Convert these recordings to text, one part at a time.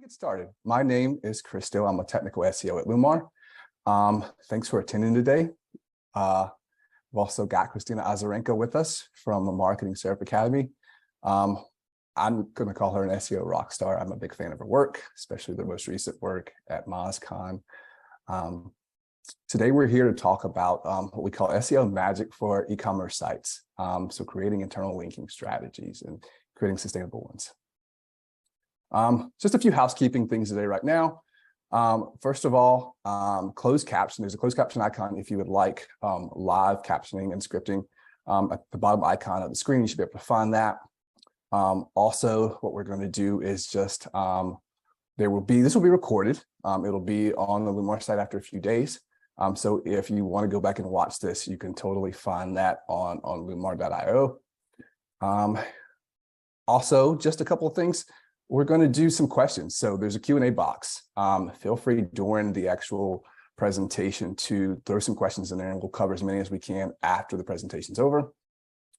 Get started. My name is Chris Steele. I'm a technical SEO at Lumar. Thanks for attending today. We've also got Kristina Azarenko with us from the Marketing Syrup Academy. I'm going to call her an SEO rock star. I'm a big fan of her work, especially the most recent work at MozCon. Today, we're here to talk about what we call SEO magic for e-commerce sites. So creating internal linking strategies and creating sustainable ones. Just a few housekeeping things today right now. First of all, closed caption. There's a closed caption icon if you would like live captioning and scripting. At the bottom icon of the screen, you should be able to find that. Also, what we're going to do is just, this will be recorded. It'll be on the Lumar site after a few days. So if you want to go back and watch this, you can totally find that on lumar.io. Also, just a couple of things. We're going to do some questions. So there's a Q&A box. Feel free during the actual presentation to throw some questions in there, and we'll cover as many as we can after the presentation's over.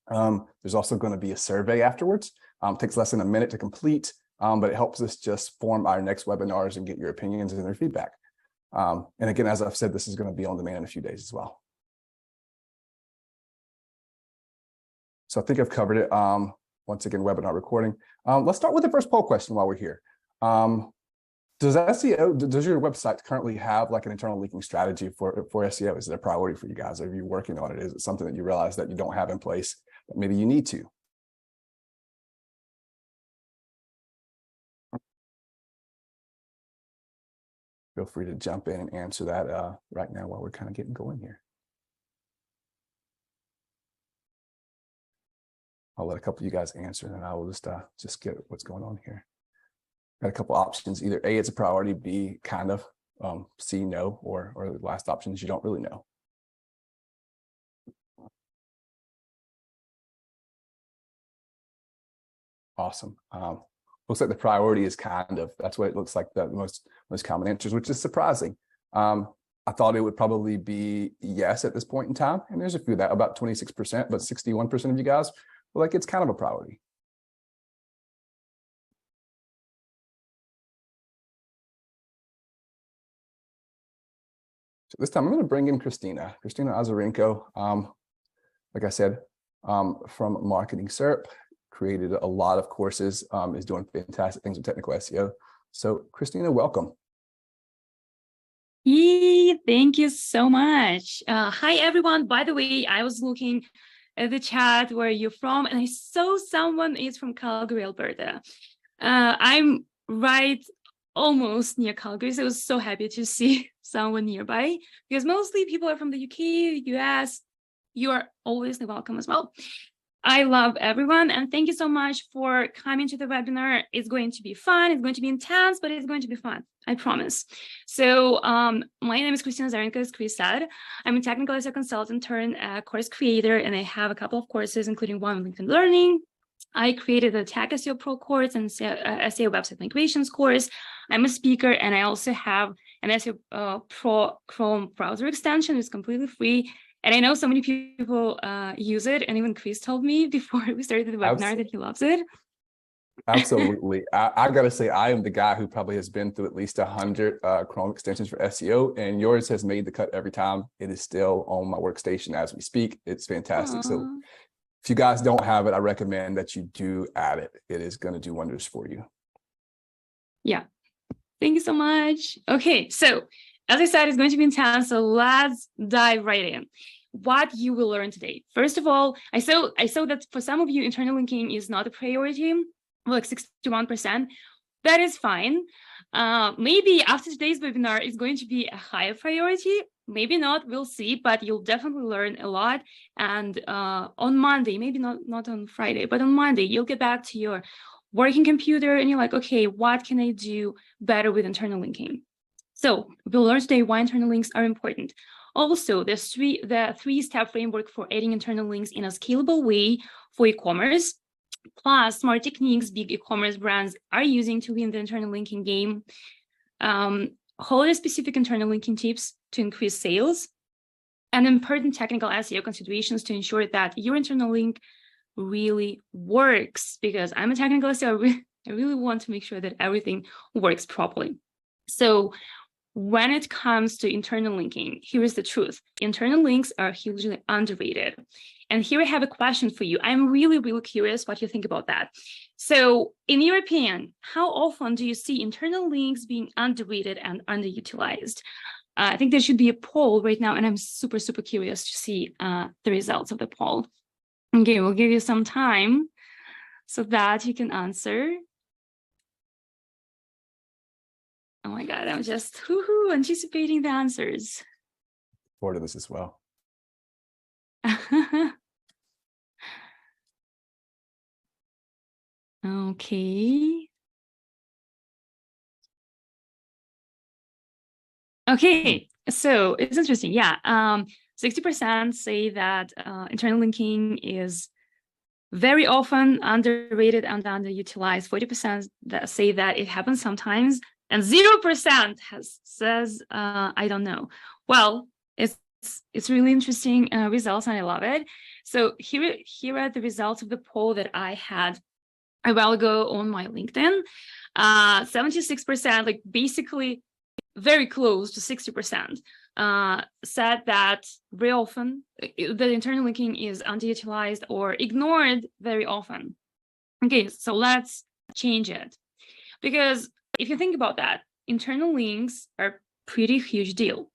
There's also going to be a survey afterwards. It takes less than a minute to complete, but it helps us just form our next webinars and get your opinions and their feedback. And again, as I've said, this is going to be on demand in a few days as well. So I think I've covered it. Once again, webinar recording. Let's start with the first poll question while we're here. Does your website currently have like an internal linking strategy for SEO? Is it a priority for you guys? Are you working on it? Is it something that you realize that you don't have in place, but maybe you need to? Feel free to jump in and answer that right now while we're kind of getting going here. I'll let a couple of you guys answer, and then I will just get what's going on here. Got a couple options. Either A, it's a priority, B, kind of, C, no, or the last option is you don't really know. Awesome. Looks like the priority is kind of. That's what it looks like, the most common answers, which is surprising. I thought it would probably be yes at this point in time, and there's a few that, about 26%, but 61% of you guys, like it's kind of a priority. So this time I'm going to bring in Kristina Azarenko. Like I said, from Marketing Syrup, created a lot of courses, is doing fantastic things with technical SEO. So Kristina, welcome. Thank you so much. Hi, everyone. By the way, I was looking at the chat where you're from, and I saw someone is from Calgary, Alberta. I'm right almost near Calgary, so I was so happy to see someone nearby, because mostly people are from the UK, US. You are always welcome as well. I love everyone, and thank you so much for coming to the webinar. It's going to be fun, it's going to be intense, but it's going to be fun, I promise. So my name is Kristina Azarenko, as Chris said. I'm a technical SEO consultant turned course creator, and I have a couple of courses, including one on LinkedIn Learning. I created a Tech SEO Pro course and SEO website migrations course. I'm a speaker, and I also have an SEO Pro Chrome browser extension. It's completely free. And I know so many people use it, and even Chris told me before we started the webinar that he loves it. Absolutely. I got to say, I am the guy who probably has been through at least 100 Chrome extensions for SEO, and yours has made the cut every time. It is still on my workstation as we speak. It's fantastic. Aww. So if you guys don't have it, I recommend that you do add it. It is going to do wonders for you. Yeah. Thank you so much. Okay. So as I said, it's going to be intense. So let's dive right in. What you will learn today. First of all, I saw that for some of you, internal linking is not a priority, like 61%. That is fine. Maybe after today's webinar, it's going to be a higher priority. Maybe not, we'll see, but you'll definitely learn a lot. And on Monday, maybe not on Friday, but on Monday, you'll get back to your working computer and you're like, okay, what can I do better with internal linking? So we'll learn today why internal links are important. Also, the three-step framework for adding internal links in a scalable way for e-commerce, plus smart techniques big e-commerce brands are using to win the internal linking game, holiday-specific internal linking tips to increase sales, and important technical SEO considerations to ensure that your internal link really works, because I'm a technical SEO. I really want to make sure that everything works properly. So when it comes to internal linking, here is the truth. Internal links are hugely underrated. And here I have a question for you. I'm really, really curious what you think about that. So in your opinion, how often do you see internal links being underrated and underutilized? I think there should be a poll right now, and I'm super, super curious to see the results of the poll. Okay, we'll give you some time so that you can answer. Oh my God, I'm just anticipating the answers. Forward to this as well. Okay. Okay, so it's interesting. Yeah, 60% say that internal linking is very often underrated and underutilized. 40% that say that it happens sometimes, and 0% says I don't know. Well, it's really interesting results, and I love it. So here are the results of the poll that I had a while ago on my LinkedIn. 76%, like basically very close to 60%, said that very often the internal linking is underutilized or ignored very often. Okay, so let's change it. Because if you think about that, internal links are pretty huge deal.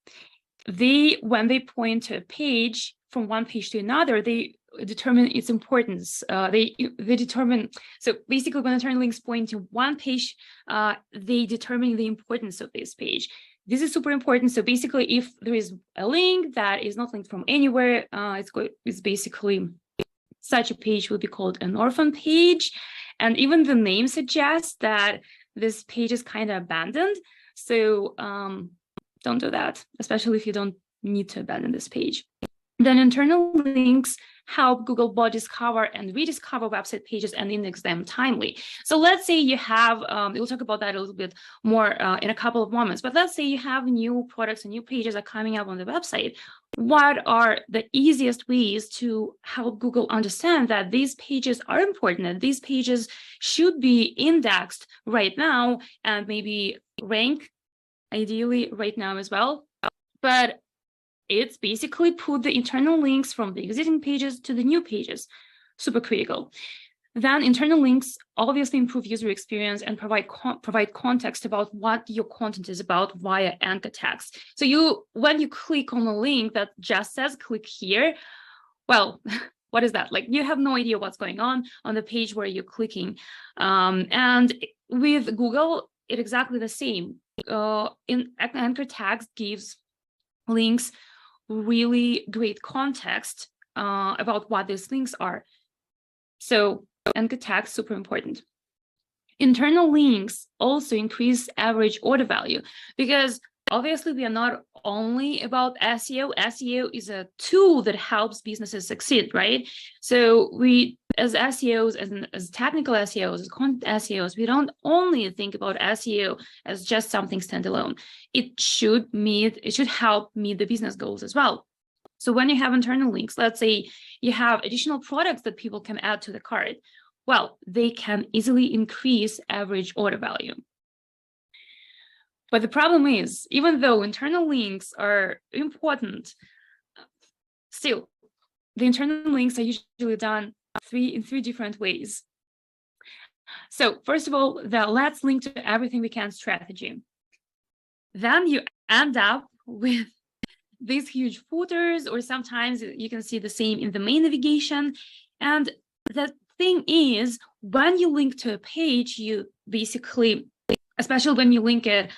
When they point to a page from one page to another, they determine its importance. They determine, so basically when internal links point to one page, they determine the importance of this page. This is super important. So basically, if there is a link that is not linked from anywhere, it's basically such a page will be called an orphan page. And even the name suggests that this page is kind of abandoned. So don't do that, especially if you don't need to abandon this page. Then internal links help Googlebot discover and rediscover website pages and index them timely. So let's say you have, we'll talk about that a little bit more in a couple of moments, but let's say you have new products and new pages are coming up on the website. What are the easiest ways to help Google understand that these pages are important and these pages should be indexed right now and maybe rank ideally right now as well? But it's basically put the internal links from the existing pages to the new pages. Super critical. Then internal links obviously improve user experience and provide context about what your content is about via anchor text. So when you click on a link that just says click here, well, what is that? Like you have no idea what's going on the page where you're clicking. And with Google, it's exactly the same. In anchor text gives links really great context about what these links are. So anchor text, super important. Internal links also increase average order value because obviously we are not only about SEO. SEO is a tool that helps businesses succeed, right? So we, as SEOs, as technical SEOs, as content SEOs, we don't only think about SEO as just something standalone. It should help meet the business goals as well. So when you have internal links, let's say you have additional products that people can add to the cart, well, they can easily increase average order value. But the problem is, even though internal links are important, still, the internal links are usually done in three different ways. So first of all, the let's link to everything we can strategy. Then you end up with these huge footers, or sometimes you can see the same in the main navigation. And the thing is, when you link to a page, you basically, especially when you link it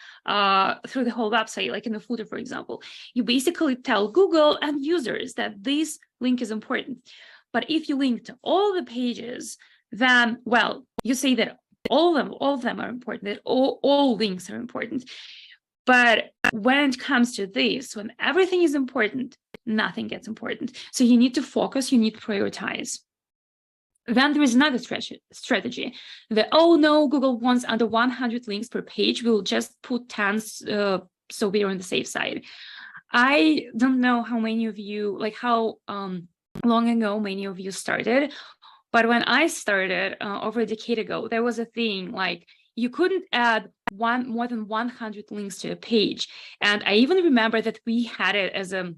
through the whole website, like in the footer, for example, you basically tell Google and users that this link is important. But if you link to all the pages, then, well, you say that all of them are important, that all links are important. But when it comes to this, when everything is important, nothing gets important. So you need to focus, you need to prioritize. Then there is another strategy. Oh no, Google wants under 100 links per page. We'll just put 10 so we're on the safe side. I don't know how many of you, like how long ago many of you started, But when I started over a decade ago, there was a thing like you couldn't add more than 100 links to a page. And I even remember that we had it as a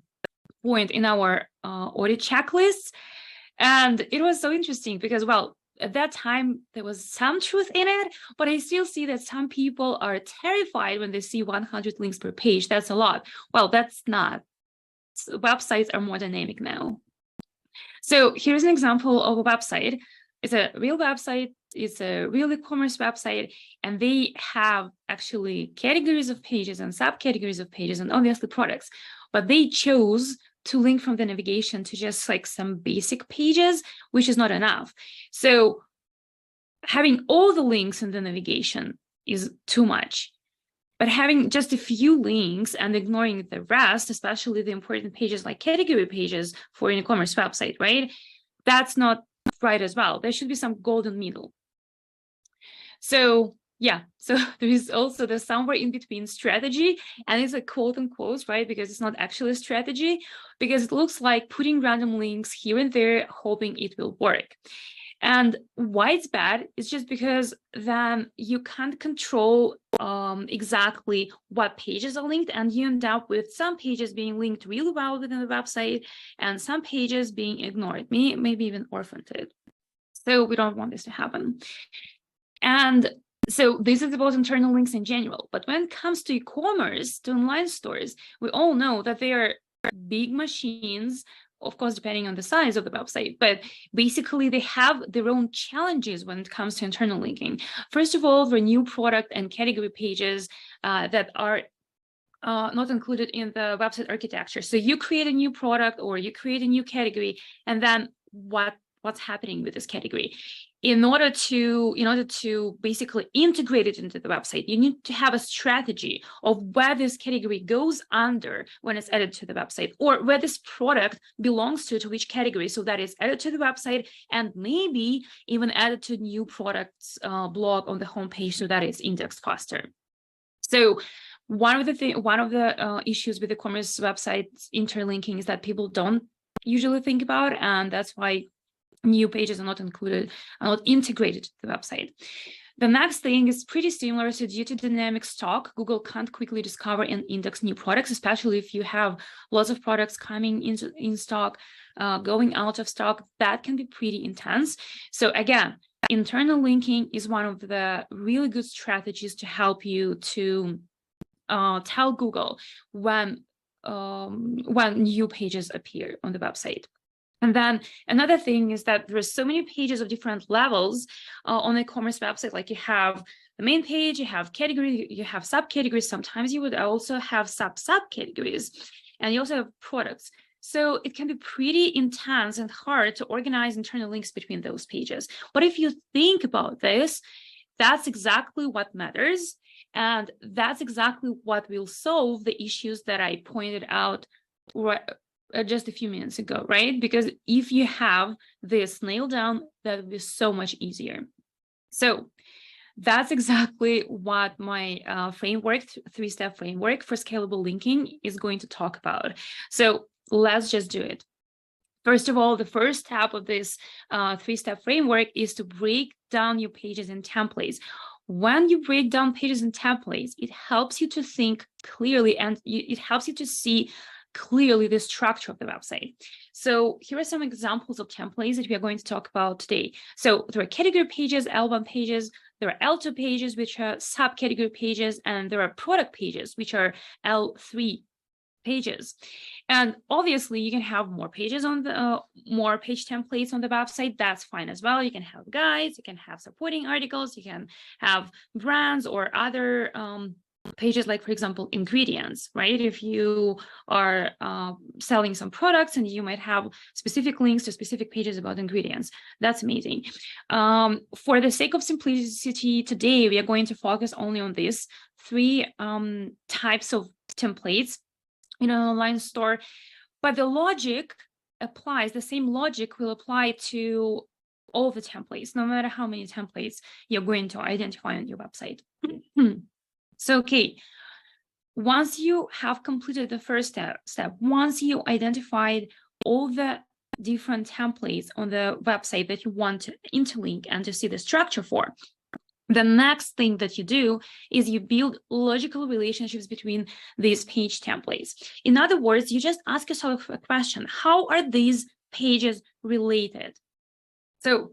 point in our audit checklists. And it was so interesting because, well, at that time, there was some truth in it, but I still see that some people are terrified when they see 100 links per page. That's a lot. Well, that's not. Websites are more dynamic now. So here's an example of a website. It's a real website. It's a real e-commerce website, and they have actually categories of pages and subcategories of pages and obviously products, but they chose to link from the navigation to just like some basic pages, which is not enough. So having all the links in the navigation is too much. But having just a few links and ignoring the rest, especially the important pages like category pages for an e-commerce website, right? That's not right as well. There should be some golden middle. So yeah, so there is also the somewhere in between strategy, and it's a quote unquote, right? Because it's not actually a strategy, because it looks like putting random links here and there, hoping it will work. And why it's bad is just because then you can't control exactly what pages are linked, and you end up with some pages being linked really well within the website and some pages being ignored, maybe even orphaned. So we don't want this to happen. And so this is about internal links in general. But when it comes to e-commerce, to online stores, we all know that they are big machines, of course, depending on the size of the website, but basically they have their own challenges when it comes to internal linking. First of all, the new product and category pages that are not included in the website architecture. So you create a new product or you create a new category, and then what's happening with this category? In order to basically integrate it into the website, you need to have a strategy of where this category goes under when it's added to the website, or where this product belongs to which category, so that it's added to the website and maybe even added to new products blog on the homepage so that it's indexed faster. So one of the issues with e-commerce websites interlinking is that people don't usually think about, and that's why new pages are not included, are not integrated to the website. The next thing is pretty similar. So due to dynamic stock, Google can't quickly discover and index new products, especially if you have lots of products coming in stock, going out of stock. That can be pretty intense. So again, internal linking is one of the really good strategies to help you to tell Google when new pages appear on the website. And then another thing is that there are so many pages of different levels on an e-commerce website. Like you have the main page, you have category, you have subcategories. Sometimes you would also have subcategories, and you also have products. So it can be pretty intense and hard to organize internal links between those pages. But if you think about this, that's exactly what matters. And that's exactly what will solve the issues that I pointed out just a few minutes ago, right? Because if you have this nailed down, that would be so much easier. So that's exactly what my framework, three-step framework for scalable linking is going to talk about. So let's just do it. First of all, the first step of this three-step framework is to break down your pages in templates. When you break down pages in templates, it helps you to think clearly, and it helps you to see clearly the structure of the website. So here are some examples of templates that we are going to talk about today. So there are category pages, L1 pages, there are L2 pages, which are subcategory pages, and there are product pages, which are L3 pages. And obviously you can have more pages on the more page templates on the website. That's fine as well. You can have guides, you can have supporting articles, you can have brands or other pages, like for example ingredients, right? If you are selling some products and you might have specific links to specific pages about ingredients, that's amazing. For the sake of simplicity today, we are going to focus only on these three types of templates in an online store, but the logic applies, the same logic will apply to all the templates, no matter how many templates you're going to identify on your website. So, okay, once you have completed the first step, once you identified all the different templates on the website that you want to interlink and to see the structure for, the next thing that you do is you build logical relationships between these page templates. In other words, you just ask yourself a question: how are these pages related? So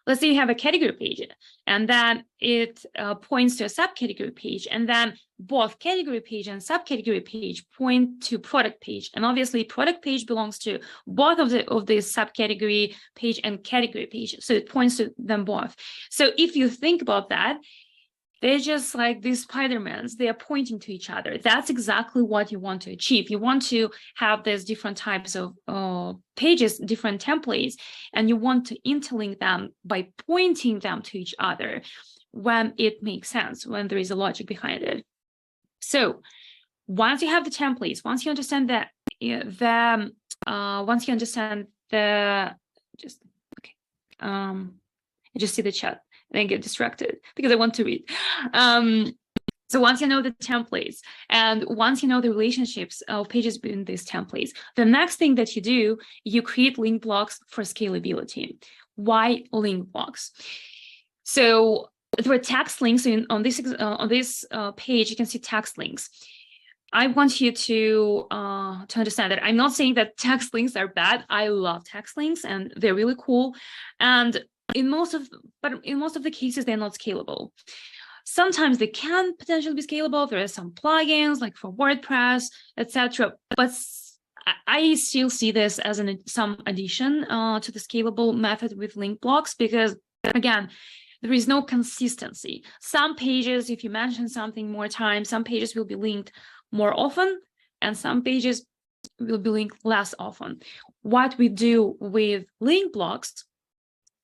let's say you have a category page, and then it points to a subcategory page, and then both category page and subcategory page point to product page. And obviously, product page belongs to both of the subcategory page and category page, so it points to them both. So if you think about that, they're just like these Spider-Mans. They are pointing to each other. That's exactly what you want to achieve. You want to have these different types of pages, different templates, and you want to interlink them by pointing them to each other when it makes sense, when there is a logic behind it. So once you have the templates, once you understand that, once you understand the, I just see the chat. And I get distracted because I want to read. So once you know the templates and once you know the relationships of pages between these templates, the next thing that you do, you create link blocks for scalability. Why link blocks? So there are text links on this page. You can see text links. I want you to understand that I'm not saying that text links are bad. I love text links and they're really cool. And in most of the cases, they're not scalable. Sometimes they can potentially be scalable. There are some plugins like for WordPress, etc. But I still see this as some addition to the scalable method with link blocks, because again, there is no consistency. Some pages, if you mention something more times, some pages will be linked more often, and some pages will be linked less often. What we do with link blocks,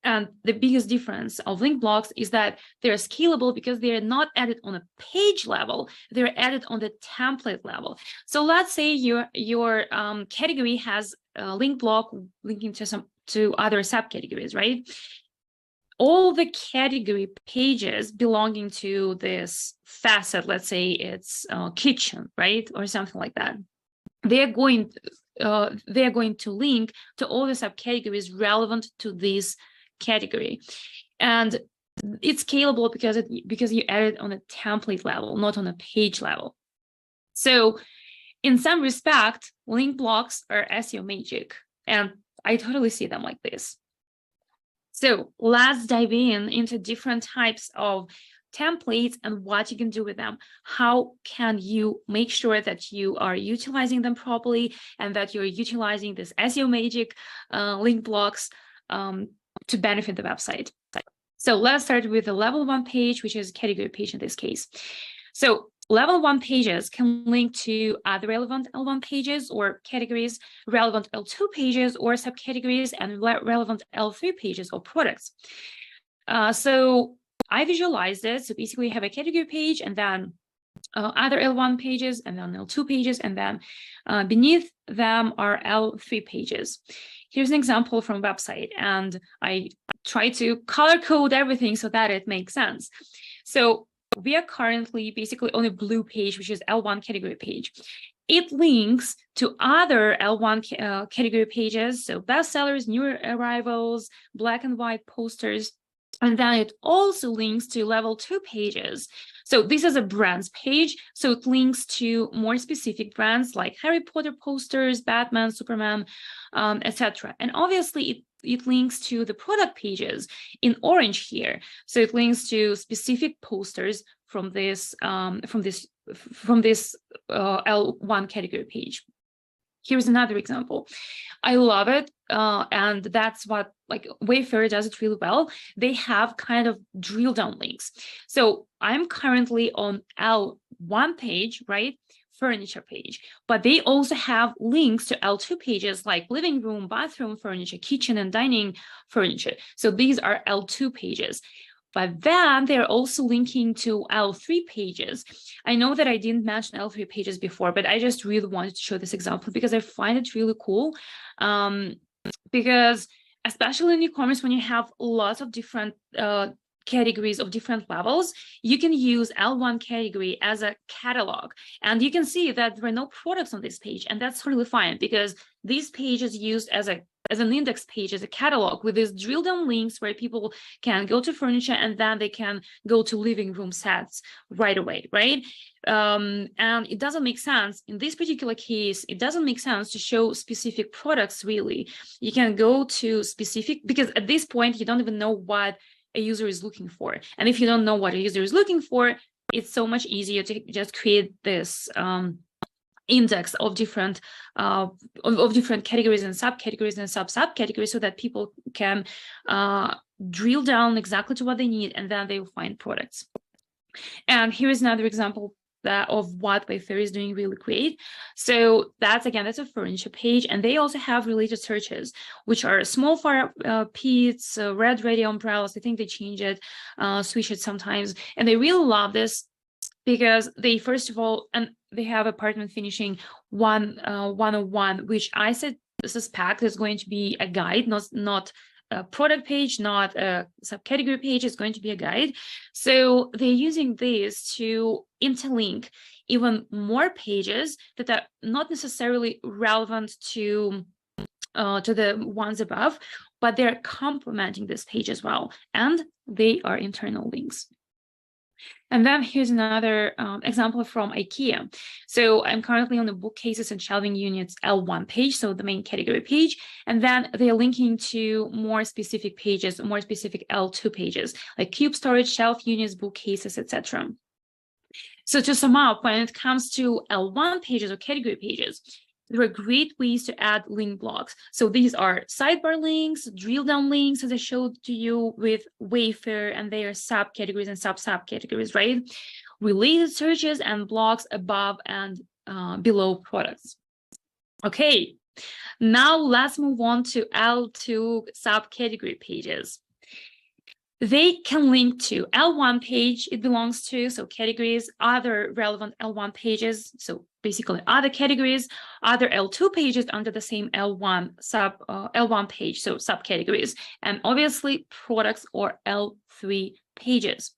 and the biggest difference of link blocks, is that they're scalable because they're not added on a page level, they're added on the template level. So let's say your category has a link block linking to other subcategories, right? All the category pages belonging to this facet, let's say it's kitchen, right, or something like that, they're going to link to all the subcategories relevant to this category, and it's scalable because you add it on a template level, not on a page level. So in some respect, link blocks are SEO magic, and I totally see them like this. So let's dive into different types of templates and what you can do with them. How can you make sure that you are utilizing them properly and that you're utilizing this SEO magic link blocks to benefit the website? So let's start with the level 1 page, which is category page in this case. So level 1 pages can link to other relevant L1 pages or categories, relevant L2 pages or subcategories, and relevant L3 pages or products. So I visualized it. So basically you have a category page and then other L1 pages and then L2 pages, and then beneath them are L3 pages. Here's an example from website, and I try to color code everything so that it makes sense. So we are currently basically on a blue page, which is L1 category page. It links to other L1 category pages, so bestsellers, new arrivals, black and white posters, and then it also links to level 2 pages. So this is a brands page, so it links to more specific brands like Harry Potter posters, Batman, Superman, etc. And obviously it links to the product pages in orange here. So it links to specific posters from this L1 category page. Here's another example. I love it, and that's what, like, Wayfair does it really well. They have kind of drill down links. So I'm currently on L1 page, right? Furniture page, but they also have links to L2 pages like living room, bathroom furniture, kitchen and dining furniture. So these are L2 pages. But then they're also linking to L3 pages. I know that I didn't mention L3 pages before, but I just really wanted to show this example because I find it really cool. Because especially in e-commerce, when you have lots of different categories of different levels, you can use L1 category as a catalog. And you can see that there are no products on this page, and that's totally fine because this page is used as an index page, as a catalog with these drill down links where people can go to furniture and then they can go to living room sets right away, right? And it doesn't make sense in this particular case. It doesn't make sense to show specific products. Really, you can go to specific, because at this point you don't even know what a user is looking for. And if you don't know what a user is looking for, it's so much easier to just create this index of different categories and subcategories and subcategories so that people can drill down exactly to what they need, and then they will find products. And here is another example of what Wayfair is doing really great. So that's a furniture page, and they also have related searches, which are small fire pits, red radio umbrellas. I think they change it, switch it sometimes, and they really love this because they, first of all, and they have apartment finishing 101, which I suspect is going to be a guide, not a product page, not a subcategory page. It's going to be a guide. So they're using this to interlink even more pages that are not necessarily relevant to the ones above, but they're complementing this page as well, and they are internal links. And then here's another example from IKEA. So I'm currently on the bookcases and shelving units L1 page, so the main category page, and then they're linking to more specific pages, more specific L2 pages, like cube storage, shelf units, bookcases, etc. So to sum up, when it comes to L1 pages or category pages, there are great ways to add link blocks. So these are sidebar links, drill down links, as I showed to you with Wayfair, and their subcategories and subcategories, right? Related searches and blocks above and below products. Okay, now let's move on to L2 subcategory pages. They can link to L1 page it belongs to, so categories, other relevant L1 pages, so basically other categories, other L2 pages under the same L1 page, so subcategories, and obviously products or L3 pages.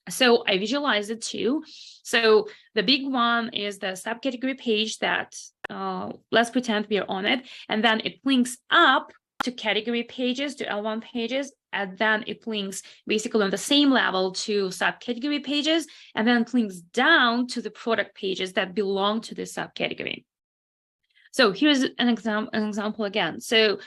So I visualized it too. So the big one is the subcategory page that let's pretend we are on it, and then it links up to category pages, to L1 pages, and then it links basically on the same level to subcategory pages, and then it links down to the product pages that belong to the subcategory. So here's an example again. So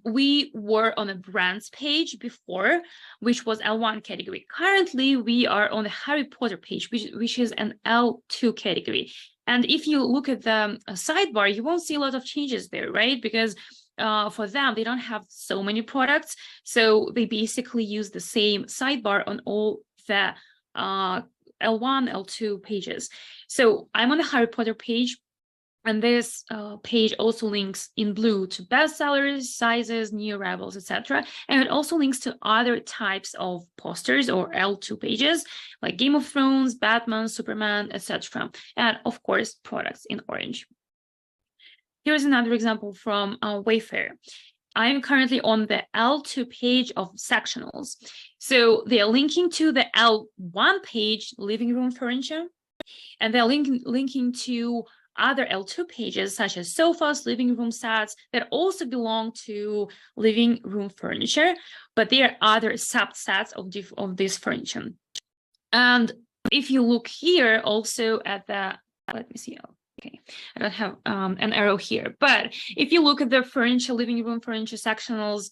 we were on a brands page before, which was L1 category. Currently, we are on the Harry Potter page, which is an L2 category. And if you look at the sidebar, you won't see a lot of changes there, right? Because for them, they don't have so many products. So they basically use the same sidebar on all the L1, L2 pages. So I'm on the Harry Potter page, and this page also links in blue to bestsellers, sizes, new arrivals, etc. And it also links to other types of posters or L2 pages, like Game of Thrones, Batman, Superman, etc. And of course, products in orange. Here's another example from Wayfair. I'm currently on the L2 page of sectionals. So they're linking to the L1 page, living room furniture, and they're linking to other L2 pages such as sofas, living room sets that also belong to living room furniture, but there are other subsets of this furniture. And if you look here also at the, let me see. Okay, I don't have an arrow here, but if you look at the furniture, living room furniture sectionals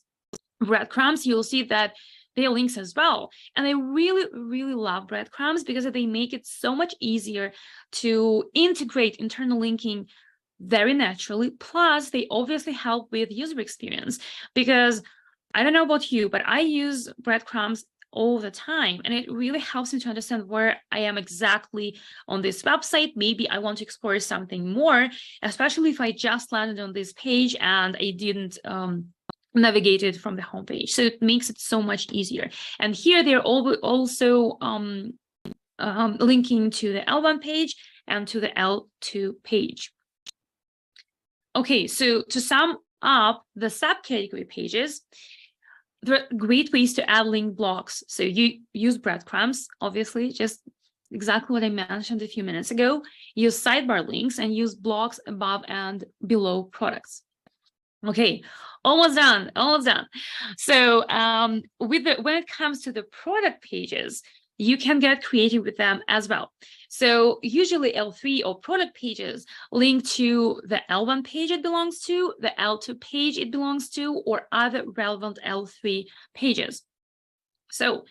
breadcrumbs, you'll see that they are links as well. And I really, really love breadcrumbs because they make it so much easier to integrate internal linking very naturally. Plus, they obviously help with user experience because I don't know about you, but I use breadcrumbs all the time, and it really helps me to understand where I am exactly on this website. Maybe I want to explore something more, especially if I just landed on this page and I didn't navigate it from the homepage. So it makes it so much easier. And here they're also linking to the L1 page and to the L2 page. Okay, so to sum up the subcategory pages, there are great ways to add link blocks. So you use breadcrumbs, obviously, just exactly what I mentioned a few minutes ago. Use sidebar links and use blocks above and below products. Okay, almost done, almost done. So when it comes to the product pages, you can get creative with them as well. So usually L3 or product pages link to the L1 page it belongs to, the L2 page it belongs to, or other relevant L3 pages. So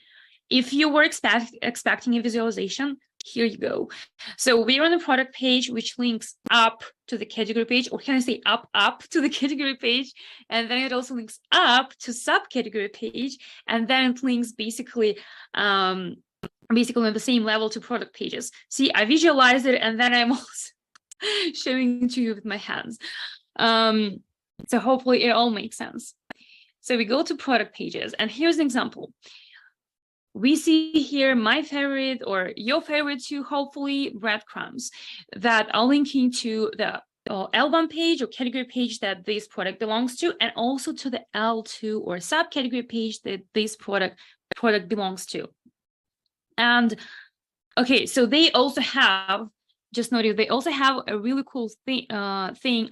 if you were expecting a visualization, here you go. So we're on the product page, which links up to the category page, or can I say up to the category page? And then it also links up to subcategory page. And then it links basically on the same level to product pages. See, I visualized it, and then I'm also showing it to you with my hands. So hopefully it all makes sense. So we go to product pages, and here's an example. We see here my favorite or your favorite too, hopefully, breadcrumbs that are linking to the L1 page or category page that this product belongs to, and also to the L2 or subcategory page that this product belongs to. And okay, so they also have, just notice, they also have a really cool thing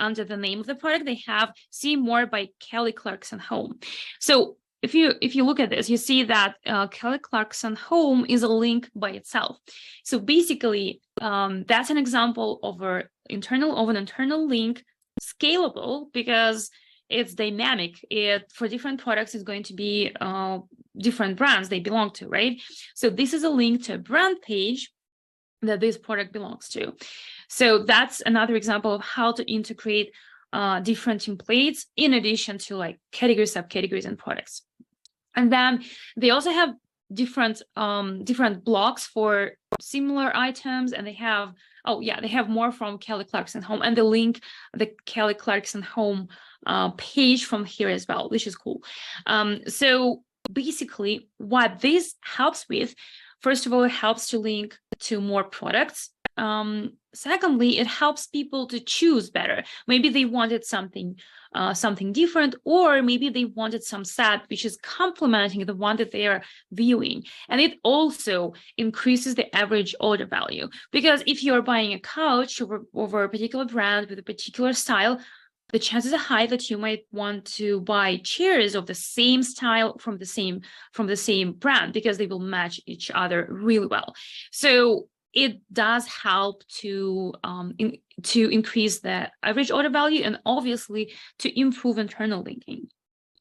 under the name of the product. They have See More by Kelly Clarkson Home. So if you look at this, you see that Kelly Clarkson Home is a link by itself. So basically, that's an example of an internal link, scalable, because it's dynamic. For different products, it's going to be different brands they belong to, right? So this is a link to a brand page that this product belongs to. So that's another example of how to integrate different templates in addition to like categories, subcategories, and products. And then they also have different blocks for similar items, and they have more from Kelly Clarkson Home, and they link the Kelly Clarkson Home page from here as well, which is cool. So basically, what this helps with, first of all, it helps to link to more products. Secondly, it helps people to choose better. Maybe they wanted something different, or maybe they wanted some set which is complementing the one that they are viewing. And it also increases the average order value, because if you're buying a couch over a particular brand with a particular style, the chances are high that you might want to buy chairs of the same style from the same brand, because they will match each other really well. So it does help to increase the average order value, and obviously to improve internal linking.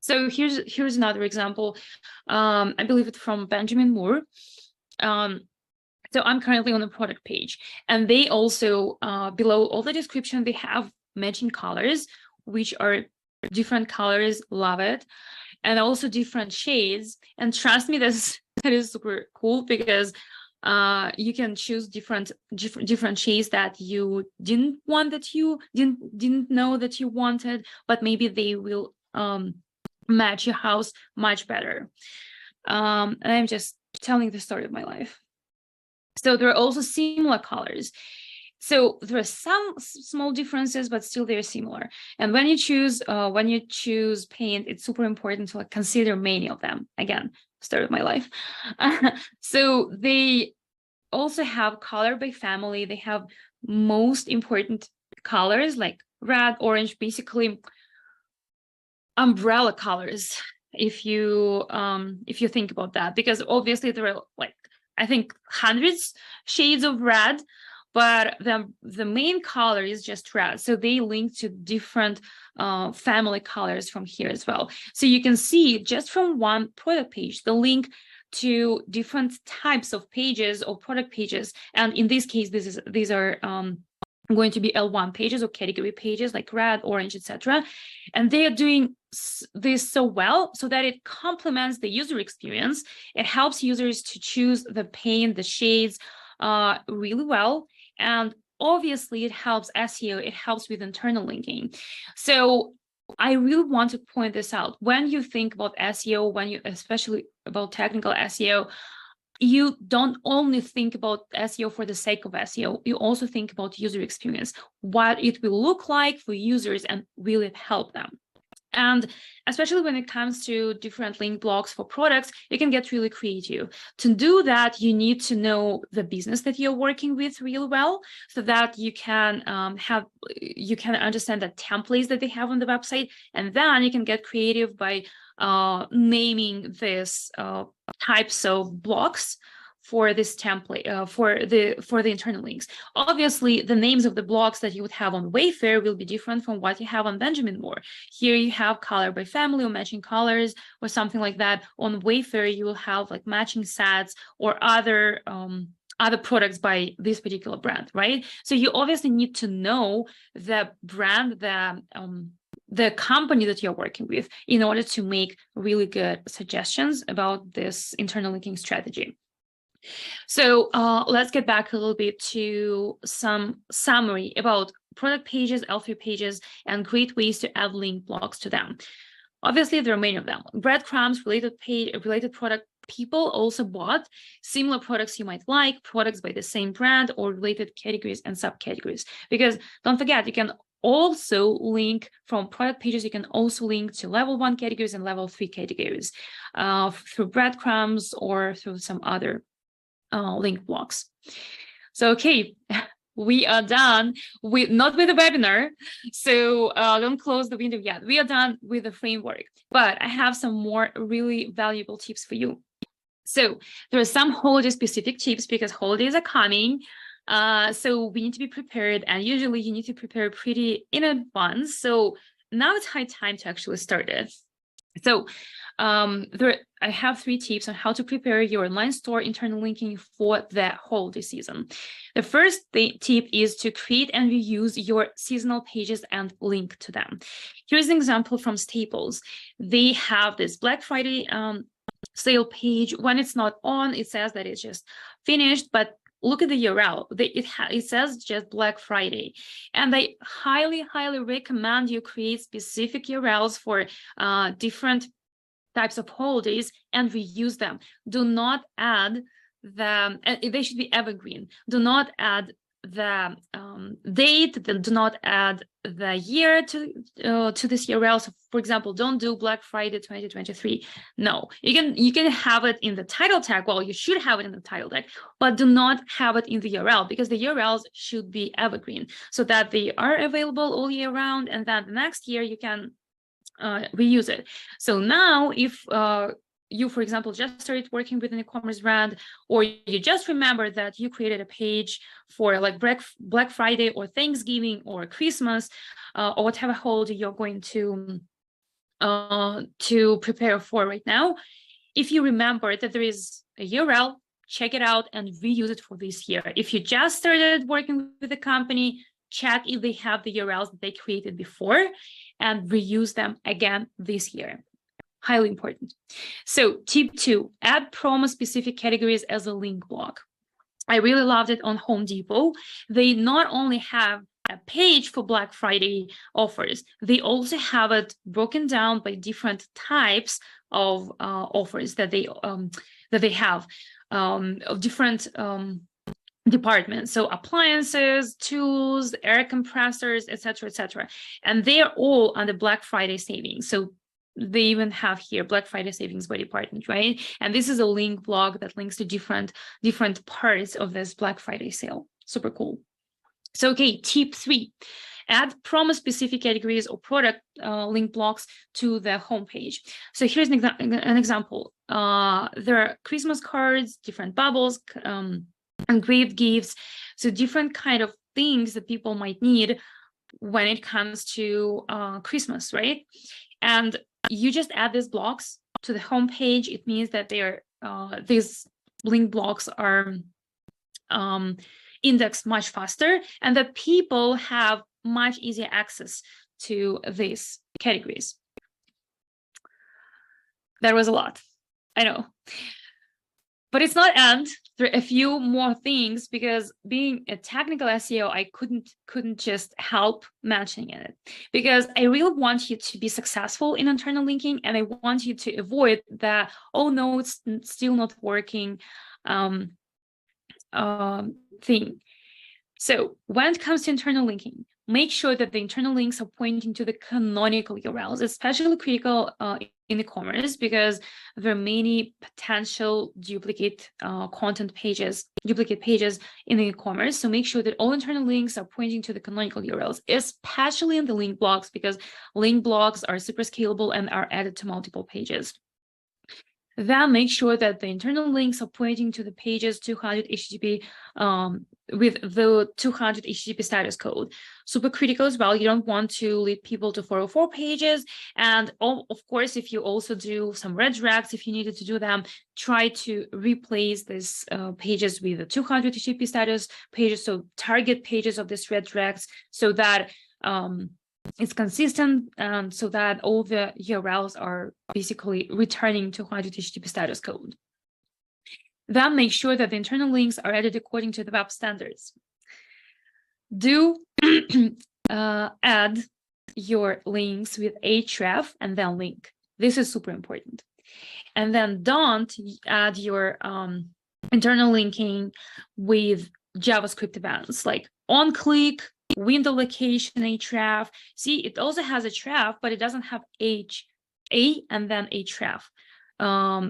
So here's another example. I believe it's from Benjamin Moore. So I'm currently on the product page, and they also below all the description, they have matching colors, which are different colors, love it, and also different shades. And trust me, that is super cool, because you can choose different shades that you didn't know that you wanted, but maybe they will match your house much better. And I'm just telling the story of my life. So there are also similar colors. So there are some small differences, but still they're similar. And when you choose paint, it's super important to consider many of them. Again, story of my life. So they also have color by family. They have most important colors like red, orange, basically umbrella colors, if you think about that, because obviously there are I think hundreds shades of red, but the main color is just red. So they link to different family colors from here as well. So you can see just from one product page, the link to different types of pages or product pages. And in this case, these are going to be L1 pages or category pages like red, orange, etc. And they are doing this so well so that it complements the user experience. It helps users to choose the paint, the shades really well. And obviously it helps SEO, it helps with internal linking. So I really want to point this out. When you think about SEO, especially about technical SEO, you don't only think about SEO for the sake of SEO, you also think about user experience, what it will look like for users, and will it help them? And especially when it comes to different link blocks for products, you can get really creative. To do that, you need to know the business that you're working with really well, so that you can understand the templates that they have on the website, and then you can get creative by naming this types of blocks for this template, for the internal links. Obviously, the names of the blocks that you would have on Wayfair will be different from what you have on Benjamin Moore. Here you have color by family or matching colors or something like that. On Wayfair, you will have like matching sets or other products by this particular brand, right? So you obviously need to know the brand, the company that you're working with, in order to make really good suggestions about this internal linking strategy. So let's get back a little bit to some summary about product pages, L3 pages, and great ways to add link blocks to them. Obviously, there are many of them. Breadcrumbs, related product. People also bought similar products you might like, products by the same brand, or related categories and subcategories. Because don't forget, you can also link from product pages, you can also link to level 1 categories and level 3 categories through breadcrumbs or through some other link blocks. So, okay, we are done with, not with the webinar, so don't close the window yet. We are done with the framework, but I have some more really valuable tips for you. So there are some holiday specific tips, because holidays are coming. So we need to be prepared, and usually you need to prepare pretty in advance. So now it's high time to actually start it. So I have 3 tips on how to prepare your online store internal linking for the holiday season. The first tip is to create and reuse your seasonal pages and link to them. Here's an example from Staples. They have this Black Friday sale page. When it's not on, it says that it's just finished, but look at the URL. It says just Black Friday. And I highly recommend you create specific URLs for different types of holidays and reuse them. Do not add they should be evergreen. Do not add the date, do not add the year to this URL. So for example, don't do Black Friday 2023. No, you can have it in the title tag. Well, you should have it in the title tag, but do not have it in the URL, because the URLs should be evergreen so that they are available all year round, and then the next year you can reuse it. So now if you, for example, just started working with an e-commerce brand, or you just remember that you created a page for like Black Friday or Thanksgiving or Christmas or whatever holiday you're going to prepare for right now, if you remember that there is a URL, check it out and reuse it for this year. If you just started working with the company, check if they have the URLs that they created before and reuse them again this year. Highly important. So tip 2, add promo specific categories as a link block. I really loved it on Home Depot. They not only have a page for Black Friday offers, they also have it broken down by different types of offers that they have of different departments. So appliances, tools, air compressors, etc. And they are all under Black Friday savings. So they even have here Black Friday savings by department, right? And this is a link blog that links to different parts of this Black Friday sale. Super cool. So, okay, tip 3, add promo specific categories or product link blocks to the homepage. So here's an example. There are Christmas cards, different bubbles, engraved gifts. So different kind of things that people might need when it comes to Christmas, right? And you just add these blocks to the homepage. It means that these link blocks are indexed much faster, and that people have much easier access to these categories. That was a lot, I know. But it's not end. There are a few more things, because being a technical SEO, I couldn't just help mentioning it, because I really want you to be successful in internal linking, and I want you to avoid the, oh no, it's still not working thing. So when it comes to internal linking, make sure that the internal links are pointing to the canonical URLs, especially critical in e-commerce, because there are many potential duplicate content pages, duplicate pages in e-commerce. So make sure that all internal links are pointing to the canonical URLs, especially in the link blocks, because link blocks are super scalable and are added to multiple pages. Then make sure that the internal links are pointing to the pages 200 HTTP with the 200 HTTP status code. Super critical as well. You don't want to lead people to 404 pages. And of course, if you also do some redirects, if you needed to do them, try to replace these pages with the 200 HTTP status pages. So target pages of these redirects so that it's consistent, so that all the URLs are basically returning 200 HTTP status code. Then make sure that the internal links are added according to the web standards. Do add your links with href and then link. This is super important. And then don't add your internal linking with JavaScript events like on-click, window location, href. See, it also has a href, but it doesn't have a and then href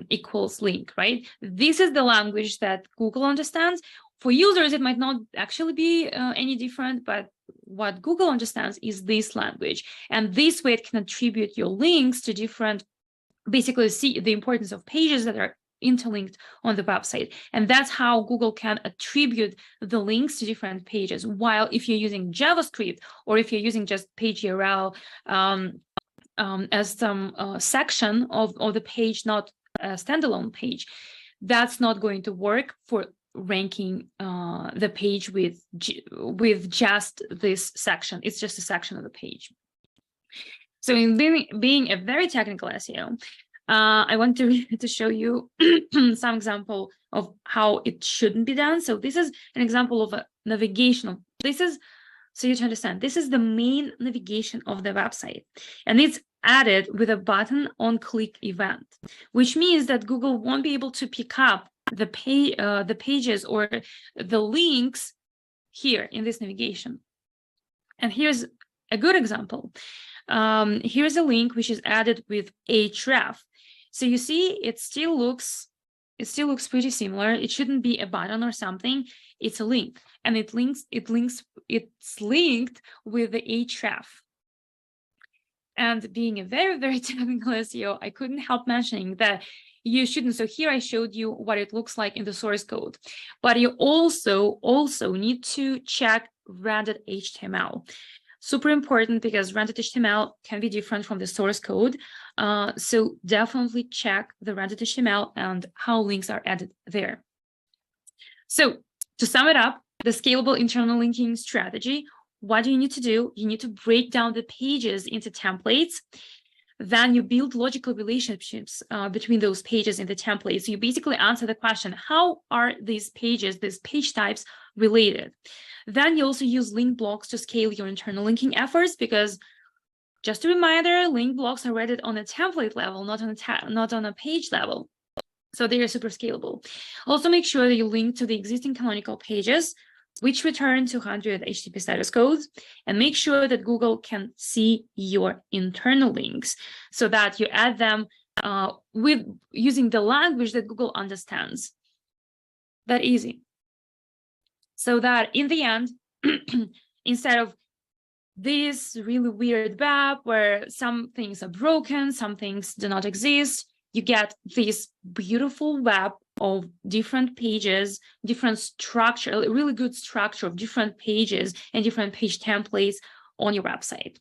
equals link, right? This is the language that Google understands. For users, it might not actually be any different, but what Google understands is this language. And this way it can attribute your links to different, basically see the importance of pages that are interlinked on the website. And that's how Google can attribute the links to different pages. While if you're using JavaScript, or if you're using just page URL as some section of the page, not a standalone page, that's not going to work for ranking the page with just this section. It's just a section of the page. So in being a very technical SEO, I want to show you some example of how it shouldn't be done. So this is an example of a navigational. This is, so you to understand, this is the main navigation of the website, and it's added with a button on click event, which means that Google won't be able to pick up the pages or the links here in this navigation. And here's a good example. Here's a link which is added with href. So you see, it still looks pretty similar. It shouldn't be a button or something. It's a link, and it's linked with the href. And being a very, very technical SEO, I couldn't help mentioning that you shouldn't. So here I showed you what it looks like in the source code, but you also need to check rendered HTML. Super important, because rendered HTML can be different from the source code. So definitely check the rendered HTML and how links are added there. So to sum it up, the scalable internal linking strategy, what do you need to do? You need to break down the pages into templates. Then you build logical relationships between those pages in the template. So you basically answer the question, how are these pages, these page types related? Then you also use link blocks to scale your internal linking efforts, because just a reminder, link blocks are rated on a template level, not on a page level. So they are super scalable. Also make sure that you link to the existing canonical pages, which return 200 HTTP status codes, and make sure that Google can see your internal links so that you add them with using the language that Google understands. That easy. So that in the end, instead of this really weird web where some things are broken, some things do not exist, you get this beautiful web of different pages, different structure, a really good structure of different pages and different page templates on your website.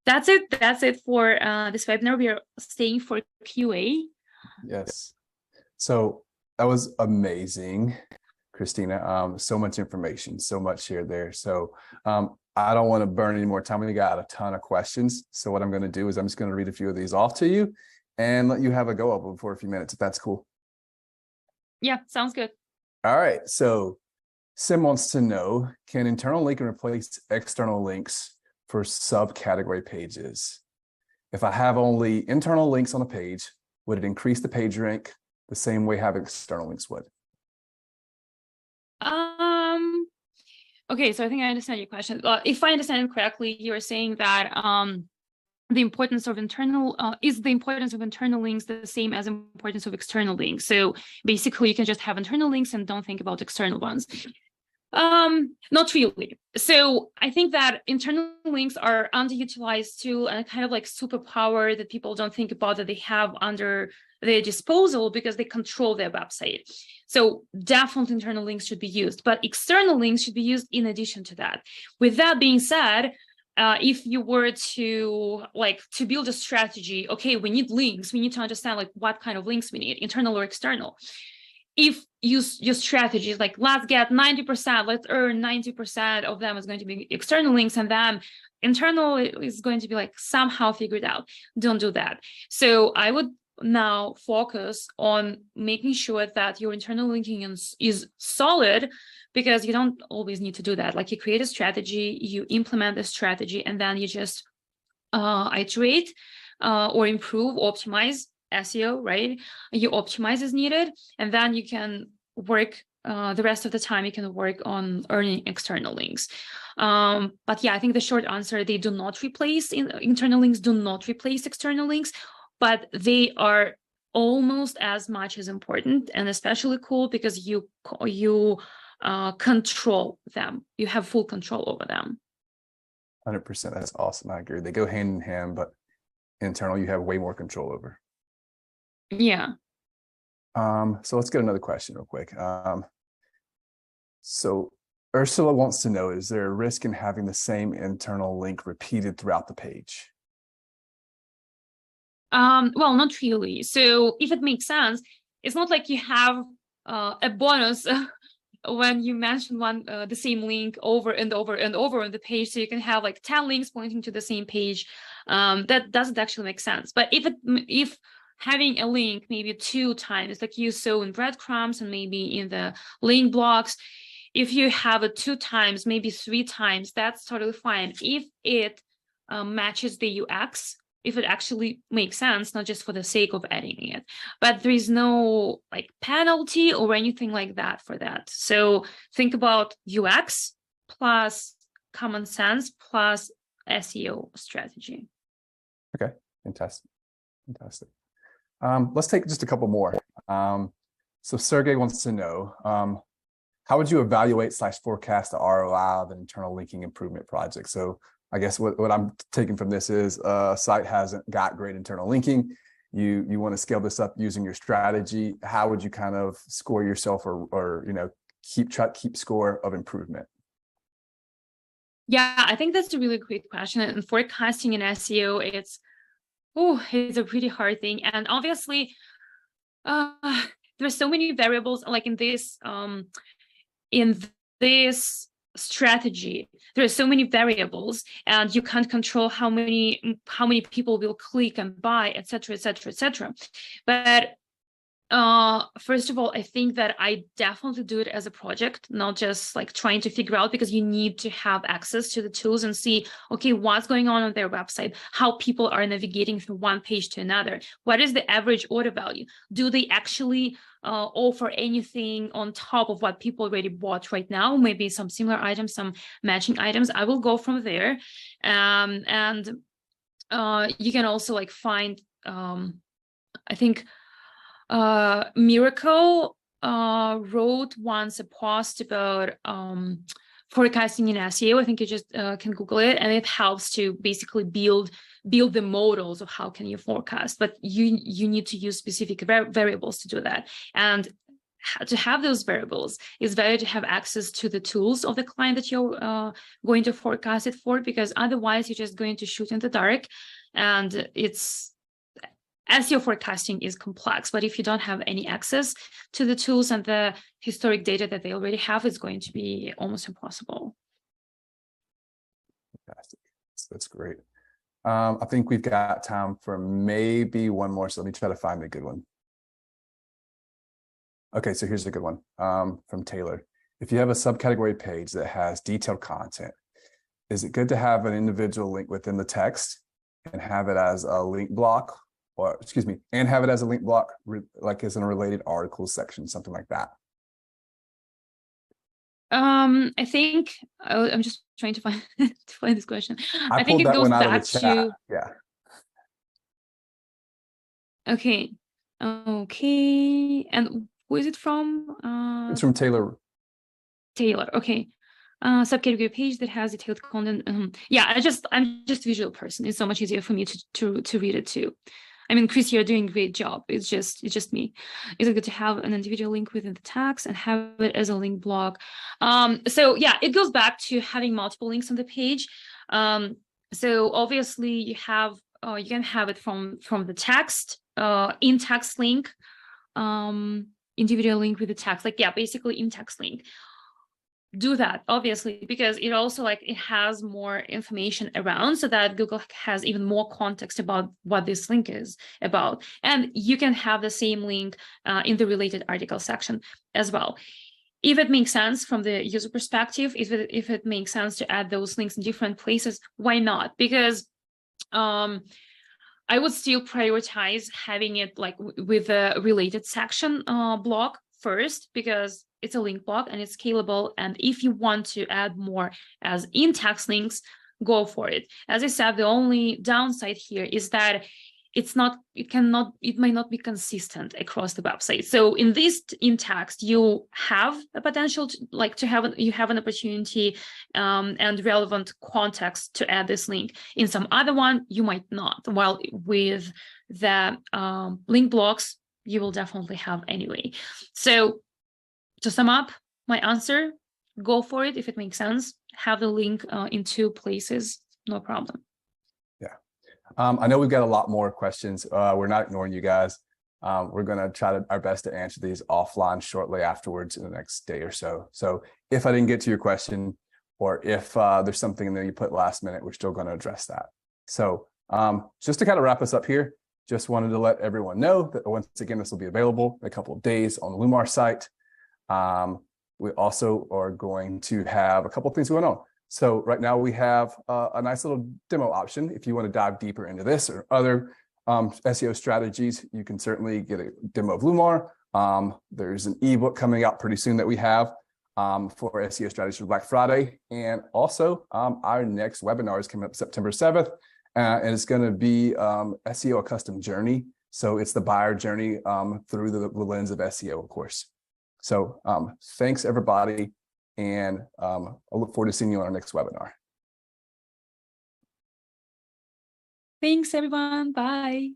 That's it for this webinar. We are staying for QA. Yes. So that was amazing, Kristina. So much information, so much here there. So I don't want to burn any more time. We got a ton of questions. So what I'm going to do is I'm just going to read a few of these off to you and let you have a go of them for a few minutes, if that's cool. Yeah, sounds good. All right. So Sim wants to know, can internal linking replace external links for subcategory pages? If I have only internal links on a page, would it increase the page rank the same way having external links would? Okay, so I think I understand your question. If I understand it correctly, you're saying that the importance of internal is the importance of internal links the same as importance of external links? So basically, you can just have internal links and don't think about external ones. Not really. So I think that internal links are underutilized tool and kind of like superpower that people don't think about that they have under their disposal because they control their website. So definitely internal links should be used, but external links should be used in addition to that. With that being said, if you were to build a strategy, okay, we need links, we need to understand like what kind of links we need, internal or external. If your strategy is like, let's get 90%, let's earn 90% of them is going to be external links, and then internal is going to be like somehow figured out. Don't do that. So I would now focus on making sure that your internal linking is solid, because you don't always need to do that. Like, you create a strategy, you implement the strategy, and then you just iterate or improve, optimize SEO, right? You optimize as needed, and then you can work the rest of the time, you can work on earning external links. But yeah, I think the short answer, they do not replace, internal links do not replace external links, but they are almost as much as important, and especially cool because you control them. You have full control over them. 100%. That's awesome. I agree. They go hand in hand, but internal, you have way more control over. Yeah. So let's get another question real quick. So Ursula wants to know, is there a risk in having the same internal link repeated throughout the page? Well, not really. So if it makes sense, it's not like you have a bonus when you mention the same link over and over and over on the page. So you can have like 10 links pointing to the same page. That doesn't actually make sense. But if having a link maybe 2 times, like you saw in breadcrumbs and maybe in the link blocks, if you have it 2 times, maybe 3 times, that's totally fine. If it matches the UX, if it actually makes sense, not just for the sake of adding it. But there is no like penalty or anything like that for that. So think about UX plus common sense plus SEO strategy. Okay, fantastic. Let's take just a couple more. So Sergey wants to know, how would you evaluate / forecast the ROI of an internal linking improvement project? So I guess what I'm taking from this is a site hasn't got great internal linking. You want to scale this up using your strategy. How would you kind of score yourself or keep score of improvement? Yeah, I think that's a really great question. And forecasting in SEO, it's a pretty hard thing. And obviously, there's so many variables like in this strategy. There are so many variables, and you can't control how many people will click and buy, etc., etc., etc. But first of all, I think that I definitely do it as a project, not just like trying to figure out, because you need to have access to the tools and see, okay, what's going on their website, how people are navigating from one page to another, what is the average order value, do they actually offer anything on top of what people already bought right now, maybe some similar items, some matching items. I will go from there. And you can also like find, I think Miracle wrote once a post about forecasting in SEO. I think you just can Google it, and it helps to basically build the models of how can you forecast. But you need to use specific variables to do that. And to have those variables, it's better to have access to the tools of the client that you're going to forecast it for, because otherwise you're just going to shoot in the dark, and SEO forecasting is complex, but if you don't have any access to the tools and the historic data that they already have, it's going to be almost impossible. Fantastic. That's great. I think we've got time for maybe one more, so let me try to find a good one. Okay, so here's a good one from Taylor. If you have a subcategory page that has detailed content, is it good to have an individual link within the text and have it as a link block? Or excuse me, and have it as a link block, like as in a related articles section, something like that? I think I'm just trying to find to find this question. I I think pulled it that goes one out of the back chat. to Yeah. okay. Okay. And who is it from? It's from Taylor. Taylor. Okay. Subcategory page that has detailed content. Yeah, I'm just a visual person. It's so much easier for me to read it too. I mean, Chris, you're doing a great job. It's just me. Is it good to have an individual link within the tags and have it as a link block? So yeah, it goes back to having multiple links on the page. So obviously you can have it from the text, in text link, individual link with the text, like yeah, basically in text link. Do that obviously because it also it has more information around so that Google has even more context about what this link is about, and you can have the same link in the related article section as well if it makes sense from the user perspective. If it makes sense to add those links in different places, why not? Because I would still prioritize having it with a related section block first, because it's a link block and it's scalable. And if you want to add more as in-text links, go for it. As I said, the only downside here is that it might not be consistent across the website. So in this in-text, you have a potential to have an opportunity and relevant context to add this link. In some other one, you might not. While with the link blocks, you will definitely have anyway. So to sum up my answer, go for it if it makes sense. Have the link in 2 places, no problem. Yeah. I know we've got a lot more questions. We're not ignoring you guys. We're going to try our best to answer these offline shortly afterwards in the next day or so. So if I didn't get to your question, or if there's something in there you put last minute, we're still going to address that. So just to kind of wrap us up here, just wanted to let everyone know that once again, this will be available in a couple of days on the Lumar site. We also are going to have a couple of things going on. So right now we have a nice little demo option. If you want to dive deeper into this or other SEO strategies, you can certainly get a demo of Lumar. There's an ebook coming out pretty soon that we have for SEO strategies for Black Friday. And also our next webinar is coming up September 7th. And it's going to be SEO a custom journey. So it's the buyer journey through the lens of SEO, of course. So thanks, everybody. And I look forward to seeing you on our next webinar. Thanks, everyone. Bye.